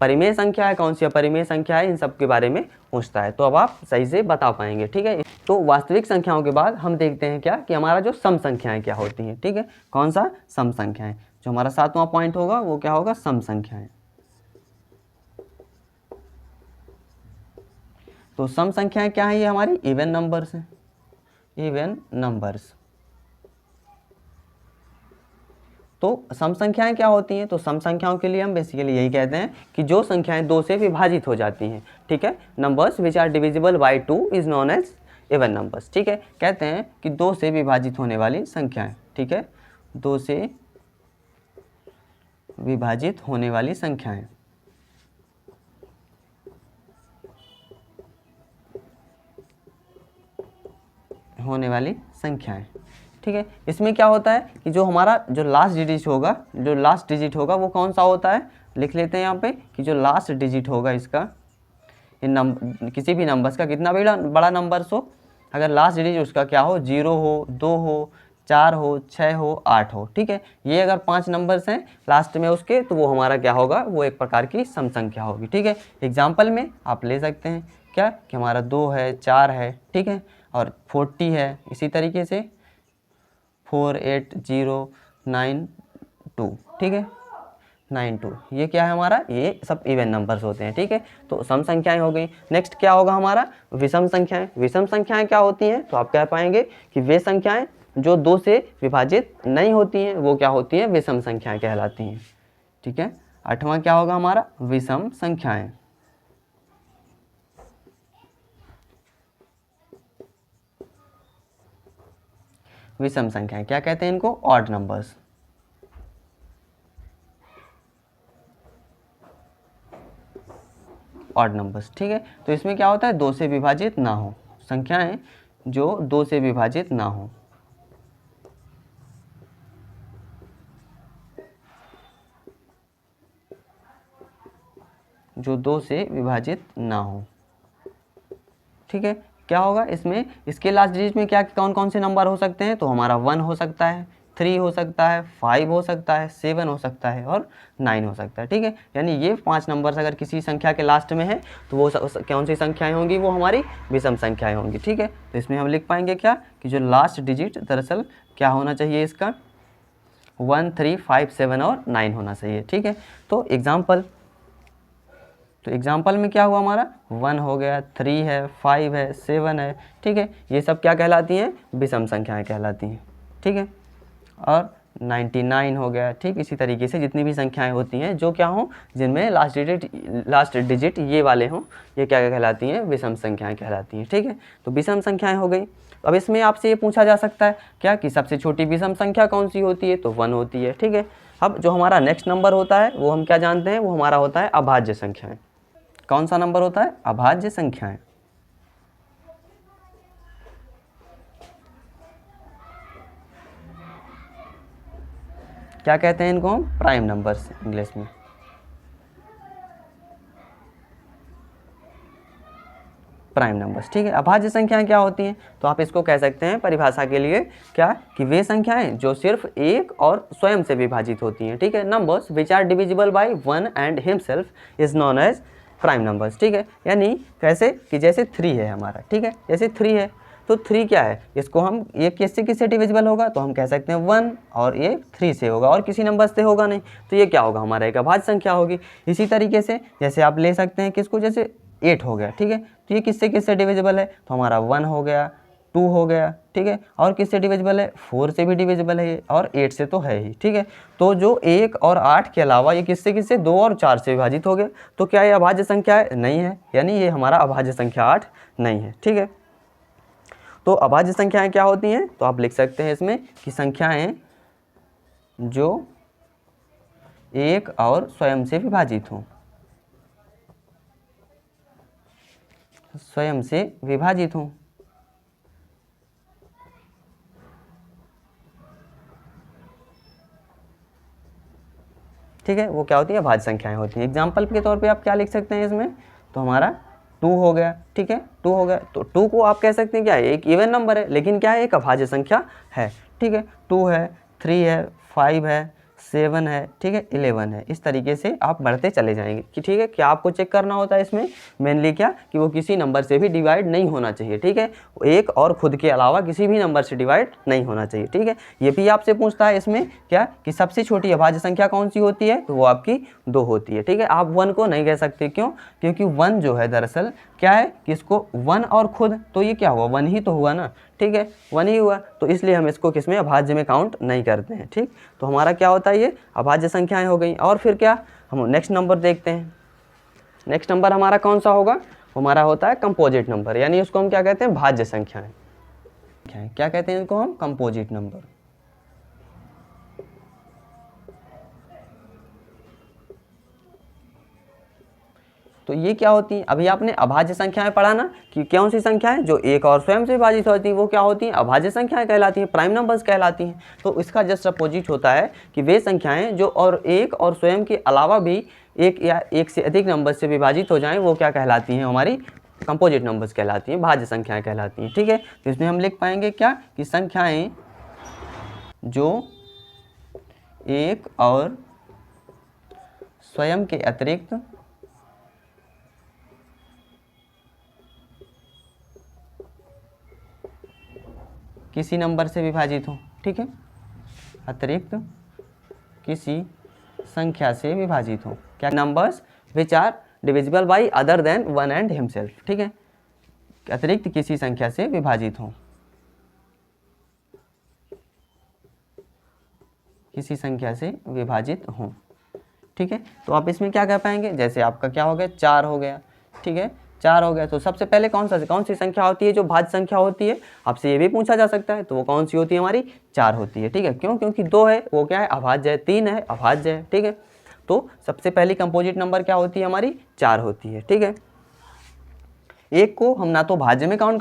S1: परिमेय संख्या है, कौन सी अपरिमेय संख्या है, इन सब के बारे में पूछता है, तो अब आप सही से बता पाएंगे। ठीक है, तो वास्तविक संख्याओं के बाद हम देखते हैं क्या कि हमारा जो सम संख्याएं क्या होती हैं। ठीक है, कौन सा, सम संख्याएं। जो हमारा 7वां पॉइंट होगा वो क्या होगा, सम संख्याएं। तो सम संख्याएं क्या है, ये हमारी इवन नंबर्स हैं, इवन नंबर्स। तो सम संख्याएं क्या होती हैं, तो सम संख्याओं के लिए हम बेसिकली यही कहते हैं कि जो संख्याएं 2 से विभाजित हो जाती हैं। ठीक है, numbers which are divisible by 2 is known as even numbers. ठीक है, कहते हैं कि 2 से विभाजित होने वाली संख्याएं। ठीक है, 2 से विभाजित होने वाली संख्याएं, होने वाली संख्याएं। ठीक है, इसमें क्या होता है कि जो हमारा जो लास्ट डिजिट होगा वो कौन सा होता है, लिख लेते हैं यहाँ पे कि जो लास्ट डिजिट होगा इसका, इन किसी भी नंबर्स का कितना बड़ा नंबर्स हो, अगर लास्ट डिजिट उसका क्या हो, 0 हो, 2 हो, 4 हो, 6 हो, 8 हो। ठीक है, ये अगर 5 नंबर्स हैं लास्ट में उसके, तो वो हमारा क्या होगा, वो एक प्रकार की सम संख्या होगी। ठीक है, एग्जाम्पल में आप ले सकते हैं क्या कि हमारा 2 है, 4 है, ठीक है, और 40 है, इसी तरीके से 48092। ठीक है, 92, ये क्या है हमारा, ये सब इवन नंबर्स होते हैं। ठीक है, तो सम संख्याएं हो गई। नेक्स्ट क्या होगा हमारा, विषम संख्याएं। विषम संख्याएं क्या होती हैं, तो आप कह पाएंगे कि वे संख्याएं जो 2 से विभाजित नहीं होती हैं वो क्या होती हैं, विषम संख्याएं कहलाती हैं। ठीक है, 8वां क्या होगा हमारा, विषम संख्याएं। विषम संख्याएं क्या कहते हैं इनको, ऑड नंबर्स। Odd numbers. ठीक है, तो इसमें क्या होता है, 2 से विभाजित ना हो, संख्याएं जो 2 से विभाजित ना हो, जो 2 से विभाजित ना हो। ठीक है, क्या होगा इसमें, इसके लास्ट डिजिट में क्या कौन कौन से नंबर हो सकते हैं, तो हमारा 1 हो सकता है, 3 हो सकता है, 5 हो सकता है, 7 हो सकता है और 9 हो सकता है। ठीक है, यानी ये 5 नंबर्स अगर किसी संख्या के लास्ट में है तो वो कौन सी संख्याएं होंगी, वो हमारी विषम संख्याएं होंगी। ठीक है, तो इसमें हम लिख पाएंगे क्या कि जो लास्ट डिजिट दरअसल क्या होना चाहिए इसका, 1, 3, 5, 7 और 9 होना चाहिए। ठीक है, तो एग्जाम्पल में क्या हुआ हमारा, 1 हो गया, 3 है, 5 है, 7 है। ठीक है, ये सब क्या कहलाती हैं, विषम संख्याएं कहलाती हैं। ठीक है, और 99 हो गया, ठीक। इसी तरीके से जितनी भी संख्याएं होती हैं जो क्या हों, जिनमें लास्ट डिजिट ये वाले हों, ये क्या कहलाती हैं, विषम संख्याएं कहलाती हैं, ठीक है। तो विषम संख्याएं हो गई। अब इसमें आपसे ये पूछा जा सकता है क्या कि सबसे छोटी विषम संख्या कौन सी होती है, तो 1 होती है, ठीक है। अब जो हमारा नेक्स्ट नंबर होता है वो हम क्या जानते हैं, वो हमारा होता है अभाज्य संख्याएं। कौन सा नंबर होता है, अभाज्य संख्याएं। क्या कहते हैं इनको हम, प्राइम नंबर्स इंग्लिश में। प्राइम नंबर्स, ठीक है। अभाज्य संख्याएं क्या होती हैं, तो आप इसको कह सकते हैं परिभाषा के लिए क्या, कि वे संख्याएं जो सिर्फ एक और स्वयं से विभाजित होती हैं, ठीक है। Numbers which are divisible by one and himself is known as prime numbers, ठीक है। यानी कैसे कि जैसे 3 है हमारा, ठीक है, जैसे 3 है तो 3 क्या है, इसको हम ये किससे डिविजिबल होगा, तो हम कह सकते हैं 1, और ये 3 से होगा और किसी नंबर से होगा नहीं, तो ये क्या होगा, हमारा एक अभाज्य संख्या होगी। इसी तरीके से जैसे आप ले सकते हैं किसको, जैसे 8 हो गया, ठीक है, तो ये किससे डिविजिबल है, तो हमारा 1 हो गया, 2 हो गया, ठीक है, और किससे डिविजिबल है, 4 से भी डिविजिबल है ये, और 8 से तो है ही, ठीक है। तो जो 1 और 8 के अलावा ये किससे 2 और 4 से विभाजित हो गए, तो क्या ये अभाज्य संख्या है, नहीं है, यानी ये हमारा अभाज्य संख्या 8 नहीं है, ठीक है। तो अभाज्य संख्याएं क्या होती हैं, तो आप लिख सकते हैं इसमें कि संख्याएं जो एक और स्वयं से विभाजित हों, स्वयं से विभाजित हों, ठीक है, वो क्या होती है, अभाज्य संख्याएं होती हैं। एग्जाम्पल के तौर पे आप क्या लिख सकते हैं इसमें, तो हमारा 2 हो गया, ठीक है, 2 हो गया, तो 2 को आप कह सकते हैं क्या है, एक इवन नंबर है, लेकिन क्या है, एक अभाज्य संख्या है, ठीक है। 2 है, 3 है, 5 है, 7 है, ठीक है, 11 है। इस तरीके से आप बढ़ते चले जाएंगे कि ठीक है, क्या आपको चेक करना होता है इसमें मेनली क्या, कि वो किसी नंबर से भी डिवाइड नहीं होना चाहिए, ठीक है, एक और खुद के अलावा किसी भी नंबर से डिवाइड नहीं होना चाहिए, ठीक है। ये भी आपसे पूछता है इसमें क्या, कि सबसे छोटी अभाज्य संख्या कौन सी होती है, तो वो आपकी 2 होती है, ठीक है। आप 1 को नहीं कह सकते, क्यों, क्योंकि 1 जो है दरअसल क्या है कि इसको 1 और खुद, तो ये क्या हुआ, 1 ही तो हुआ ना, ठीक है, 1 ही हुआ, तो इसलिए हम इसको किसमें, अभाज्य में काउंट नहीं करते हैं, ठीक। तो हमारा क्या होता है, ये अभाज्य संख्याएं हो गई। और फिर क्या, हम नेक्स्ट नंबर देखते हैं। नेक्स्ट नंबर हमारा कौन सा होगा, हमारा होता है कंपोजिट नंबर, यानी उसको हम क्या कहते हैं, भाज्य संख्याएं। क्या कहते हैं इनको हम, कंपोजिट नंबर। तो ये क्या होती हैं, अभी आपने अभाज्य संख्याएं पढ़ा ना, कि कौन सी संख्याएं जो एक और स्वयं से विभाजित होती हैं, वो क्या होती हैं, अभाज्य संख्याएं कहलाती हैं, प्राइम नंबर्स कहलाती हैं। तो इसका जस्ट अपोजिट होता है कि वे संख्याएं जो और एक और स्वयं के अलावा भी एक या एक से अधिक नंबर से विभाजित हो जाएं, वो क्या कहलाती हैं, हमारी कंपोजिट नंबर्स कहलाती हैं, भाज्य संख्याएं कहलाती हैं, ठीक है। तो इसमें हम लिख पाएंगे क्या, कि संख्याएं जो एक और स्वयं के अतिरिक्त किसी नंबर से विभाजित हो, ठीक है, अतिरिक्त किसी संख्या से विभाजित हो, क्या, numbers which are divisible by other than 1 and himself, ठीक है, अतिरिक्त किसी संख्या से विभाजित हो, किसी संख्या से विभाजित हो, ठीक है। तो आप इसमें क्या कह पाएंगे, जैसे आपका क्या हो गया, 4 हो गया, ठीक है, 4 हो गया, तो सबसे पहले कौन सी संख्या होती है जो भाज्य संख्या होती है, आपसे ये भी पूछा जा सकता है, तो वो कौन सी होती है, हमारी 4 होती है, ठीक है। क्यों, क्योंकि 2 है वो क्या है, अभाज्य है, 3 है अभाज्य है, ठीक है। तो सबसे पहली कंपोजिट नंबर क्या होती है, हमारी 4 होती है, ठीक है। एक को हम ना तो भाज्य में काउंट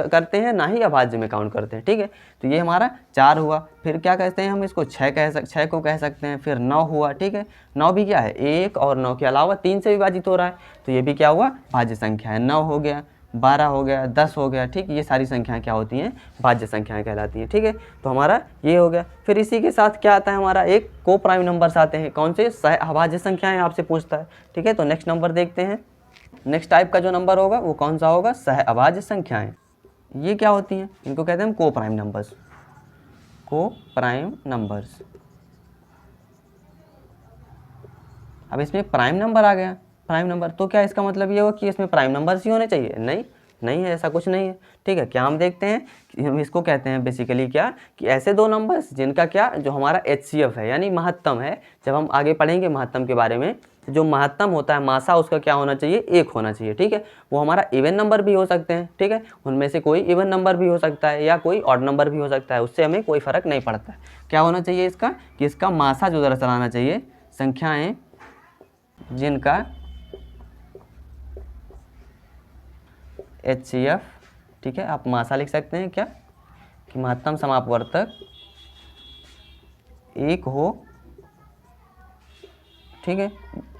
S1: करते हैं, ना ही अभाज्य में काउंट करते हैं, ठीक है। तो ये हमारा 4 हुआ, फिर क्या कहते हैं हम इसको, 6 को कह सकते हैं, फिर 9 हुआ, ठीक है। 9 भी क्या है, 1 और 9 के अलावा 3 से विभाजित हो रहा है, तो ये भी क्या हुआ, भाज्य संख्या है। 9 हो गया, 12 हो गया, 10 हो गया, ठीक, ये सारी संख्याएं क्या होती हैं, भाज्य संख्याएं कहलाती हैं, ठीक है। तो हमारा ये हो गया। फिर इसी के साथ क्या आता है, हमारा एक को प्राइम नंबर्स आते हैं, कौन से, सह अभाज्य संख्याएं आपसे पूछता है, ठीक है। तो नेक्स्ट नंबर देखते हैं। नेक्स्ट टाइप का जो नंबर होगा वो कौन सा होगा, सह अभाज्य संख्याएं। ये क्या होती हैं, इनको कहते हैं हम को प्राइम नंबर्स, को प्राइम नंबर्स। अब इसमें प्राइम नंबर आ गया, प्राइम नंबर, तो क्या इसका मतलब ये होगा कि इसमें प्राइम नंबर्स ही होने चाहिए, नहीं, नहीं है, ऐसा कुछ नहीं है। ठीक है, क्या हम देखते हैं कि हम इसको कहते हैं बेसिकली क्या कि ऐसे दो नंबर्स जिनका क्या जो हमारा HCF है यानी महत्तम है। जब हम आगे पढ़ेंगे महत्तम के बारे में, तो जो महत्तम होता है मासा उसका क्या होना चाहिए, 1 होना चाहिए। ठीक है, वो हमारा इवन नंबर भी हो सकते हैं। ठीक है, उनमें से कोई इवन नंबर भी हो सकता है या कोई ऑड नंबर भी हो सकता है, उससे हमें कोई फ़र्क नहीं पड़ता है। क्या होना चाहिए इसका कि इसका मासा जो दरअसल आना चाहिए, संख्याएँ जिनका HCF, ठीक है, आप मासा लिख सकते हैं क्या कि महत्तम समापवर्तक 1 हो। ठीक है,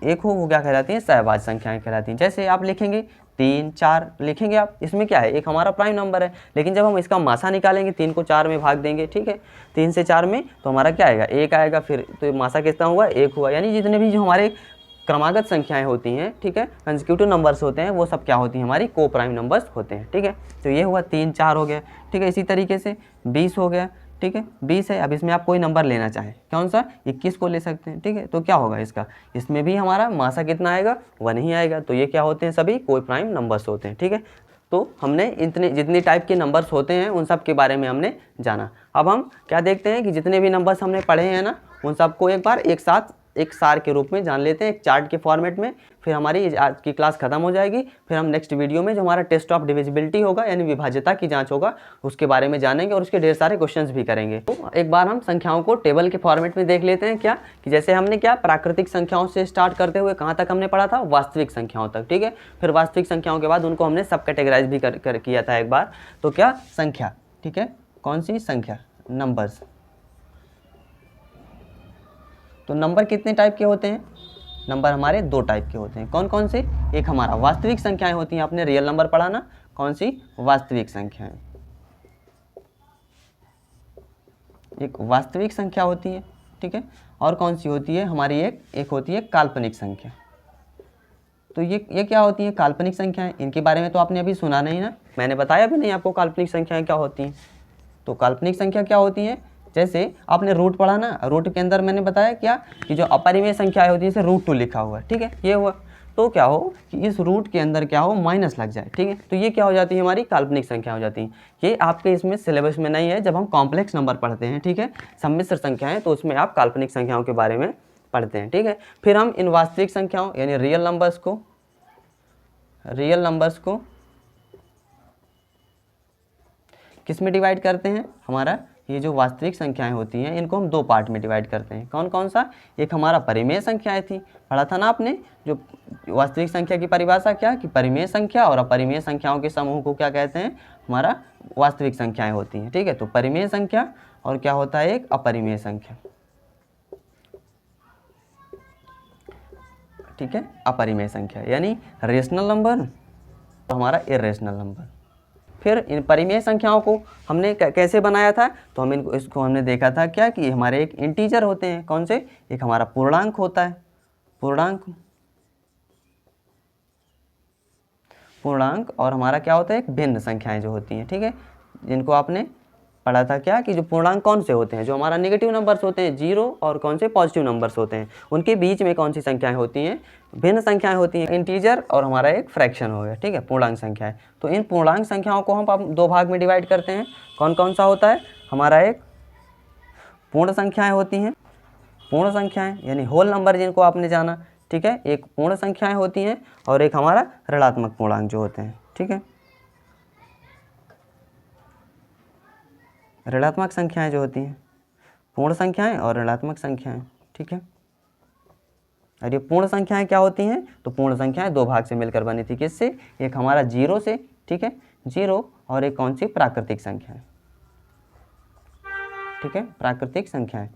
S1: 1 हो वो क्या कहलाती है, सहभाज्य संख्याएं कहलाती हैं। जैसे आप लिखेंगे 3, 4 लिखेंगे आप, इसमें क्या है, एक हमारा प्राइम नंबर है, लेकिन जब हम इसका मासा निकालेंगे 3 को 4 में भाग देंगे, ठीक है, 3 से 4 में, तो हमारा क्या आएगा, 1 आएगा। फिर तो मासा कितना हुआ, 1 हुआ। यानी जितने भी जो हमारे क्रमागत संख्याएं होती हैं, ठीक है, कंसेक्यूटिव नंबर्स होते हैं, वो सब क्या होती हैं, हमारी को प्राइम नंबर्स होते हैं। ठीक है, तो ये हुआ 3, 4 हो गया। ठीक है, इसी तरीके से 20 हो गया। ठीक है, 20 है, अब इसमें आप कोई नंबर लेना चाहें, कौन सा, 21 को ले सकते हैं। ठीक है, तो क्या होगा इसका, इसमें भी हमारा मासा कितना आएगा, 1 ही आएगा। तो ये क्या होते हैं, सभी कोई प्राइम नंबर्स होते हैं। ठीक है, तो हमने इतने जितने टाइप के नंबर्स होते हैं उन सब के बारे में हमने जाना। अब हम क्या देखते हैं कि जितने भी नंबर्स हमने पढ़े हैं ना, उन सबको एक बार एक साथ एक सार के रूप में जान लेते हैं, एक चार्ट के फॉर्मेट में। फिर हमारी आज की क्लास खत्म हो जाएगी। फिर हम नेक्स्ट वीडियो में जो हमारा टेस्ट ऑफ डिविजिबिलिटी होगा यानी विभाज्यता की जांच होगा, उसके बारे में जानेंगे और उसके ढेर सारे क्वेश्चंस भी करेंगे। तो एक बार हम संख्याओं को टेबल के फॉर्मेट में देख लेते हैं। क्या कि जैसे हमने क्या प्राकृतिक संख्याओं से स्टार्ट करते हुए कहाँ तक हमने पढ़ा था, वास्तविक संख्याओं तक। ठीक है, फिर वास्तविक संख्याओं के बाद उनको हमने सब कैटेगराइज भी किया था एक बार। तो क्या संख्या, ठीक है, कौन सी संख्या, नंबर्स। तो नंबर कितने टाइप के होते हैं, नंबर हमारे 2 टाइप के होते हैं। कौन कौन से, एक हमारा वास्तविक संख्याएं होती हैं, आपने रियल नंबर पढ़ा ना, कौन सी, वास्तविक संख्याएं, एक वास्तविक संख्या होती है। ठीक है, और कौन सी होती है हमारी, एक होती है काल्पनिक संख्या। तो ये क्या होती है, काल्पनिक संख्याएं, इनके बारे में तो आपने अभी सुना नहीं ना, मैंने बताया भी नहीं आपको काल्पनिक संख्याएं क्या होती हैं। तो काल्पनिक संख्या क्या होती है, जैसे आपने रूट पढ़ा ना, रूट के अंदर मैंने बताया क्या कि जो अपरिमेय संख्याएं होती है जैसे √2 लिखा हुआ है। ठीक है, ये हुआ, तो क्या हो कि इस रूट के अंदर क्या हो, माइनस लग जाए। ठीक है, तो ये क्या हो जाती है, हमारी काल्पनिक संख्या हो जाती है। ये आपके इसमें सिलेबस में नहीं है, जब हम कॉम्प्लेक्स नंबर पढ़ते हैं, ठीक है, सम्मिश्र संख्याएं, तो उसमें आप काल्पनिक संख्याओं के बारे में पढ़ते हैं। ठीक है, फिर हम इन वास्तविक संख्याओं यानी रियल नंबर्स को किस में डिवाइड करते हैं, हमारा ये जो वास्तविक संख्याएं होती हैं इनको हम 2 पार्ट में डिवाइड करते हैं। कौन कौन सा, एक हमारा परिमेय संख्याएं थी, पढ़ा था ना आपने, जो वास्तविक संख्या की परिभाषा क्या कि परिमेय संख्या और अपरिमेय संख्याओं के समूह को क्या कहते हैं, हमारा वास्तविक संख्याएं होती हैं। ठीक है, तो परिमेय संख्या और क्या होता है, एक अपरिमेय संख्या। ठीक है, अपरिमेय संख्या यानी रेशनल नंबर, हमारा इरेशनल नंबर। फिर इन परिमेय संख्याओं को हमने कैसे बनाया था, तो हम इसको हमने देखा था क्या कि हमारे एक इंटीजर होते हैं, कौन से, एक हमारा पूर्णांक होता है, पूर्णांक और हमारा क्या होता है, एक भिन्न संख्याएं जो होती हैं। ठीक है, जिनको आपने पढ़ा था क्या कि जो पूर्णांक कौन से होते हैं, जो हमारा नेगेटिव नंबर्स होते हैं 0 और कौन से पॉजिटिव नंबर्स होते हैं, उनके बीच में कौन सी संख्याएं होती हैं, भिन्न संख्याएं होती हैं, इंटीजर और हमारा एक फ्रैक्शन हो गया। ठीक है, पूर्णांक संख्याएं। तो इन पूर्णांक संख्याओं को हम अब 2 भाग में डिवाइड करते हैं। कौन कौन सा होता है, हमारा एक पूर्ण संख्याएं होती हैं, पूर्ण संख्याएं यानी होल नंबर जिनको आपने जाना। ठीक है, एक पूर्ण संख्याएं होती हैं और एक हमारा ऋणात्मक पूर्णांक जो होते हैं। ठीक है, ऋणात्मक संख्याएं जो होती हैं, पूर्ण संख्याएं और ऋणात्मक संख्याएं। ठीक है, और ये पूर्ण संख्याएं क्या होती हैं, तो पूर्ण संख्याएं 2 भाग से मिलकर बनी थी, किससे, एक हमारा 0 से, ठीक है, 0 और एक कौन सी, प्राकृतिक संख्याएं। ठीक है, प्राकृतिक संख्याएं।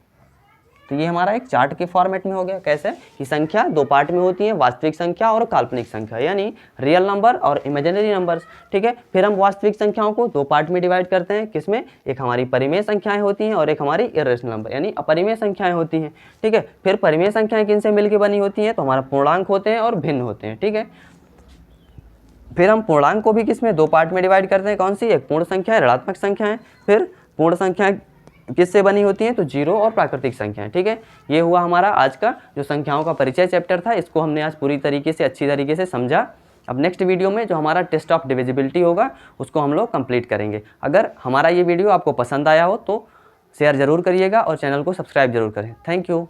S1: तो ये हमारा एक चार्ट के फॉर्मेट में हो गया, कैसे कि संख्या 2 पार्ट में होती है, वास्तविक संख्या और काल्पनिक संख्या यानी रियल नंबर और इमेजिनरी नंबर्स। ठीक है, फिर हम वास्तविक संख्याओं को 2 पार्ट में डिवाइड करते हैं, किसमें, एक हमारी परिमेय संख्याएं होती हैं और एक हमारी इरेशनल नंबर यानी अपरिमेय संख्याएं होती हैं। ठीक है, फिर परिमेय संख्याएं किनसे मिलकर बनी होती हैं, तो हमारा पूर्णांक होते हैं और भिन्न होते हैं। ठीक है, फिर हम पूर्णांक को भी किसमें, 2 पार्ट में डिवाइड करते हैं, कौन सी, एक पूर्ण संख्या, ऋणात्मक संख्याएं। फिर पूर्ण संख्या किससे बनी होती हैं, तो 0 और प्राकृतिक संख्याएं। ठीक है, ये हुआ हमारा आज का जो संख्याओं का परिचय चैप्टर था, इसको हमने आज पूरी तरीके से अच्छी तरीके से समझा। अब नेक्स्ट वीडियो में जो हमारा टेस्ट ऑफ डिविजिबिलिटी होगा उसको हम लोग कंप्लीट करेंगे। अगर हमारा ये वीडियो आपको पसंद आया हो तो शेयर ज़रूर करिएगा और चैनल को सब्सक्राइब जरूर करें। Thank you.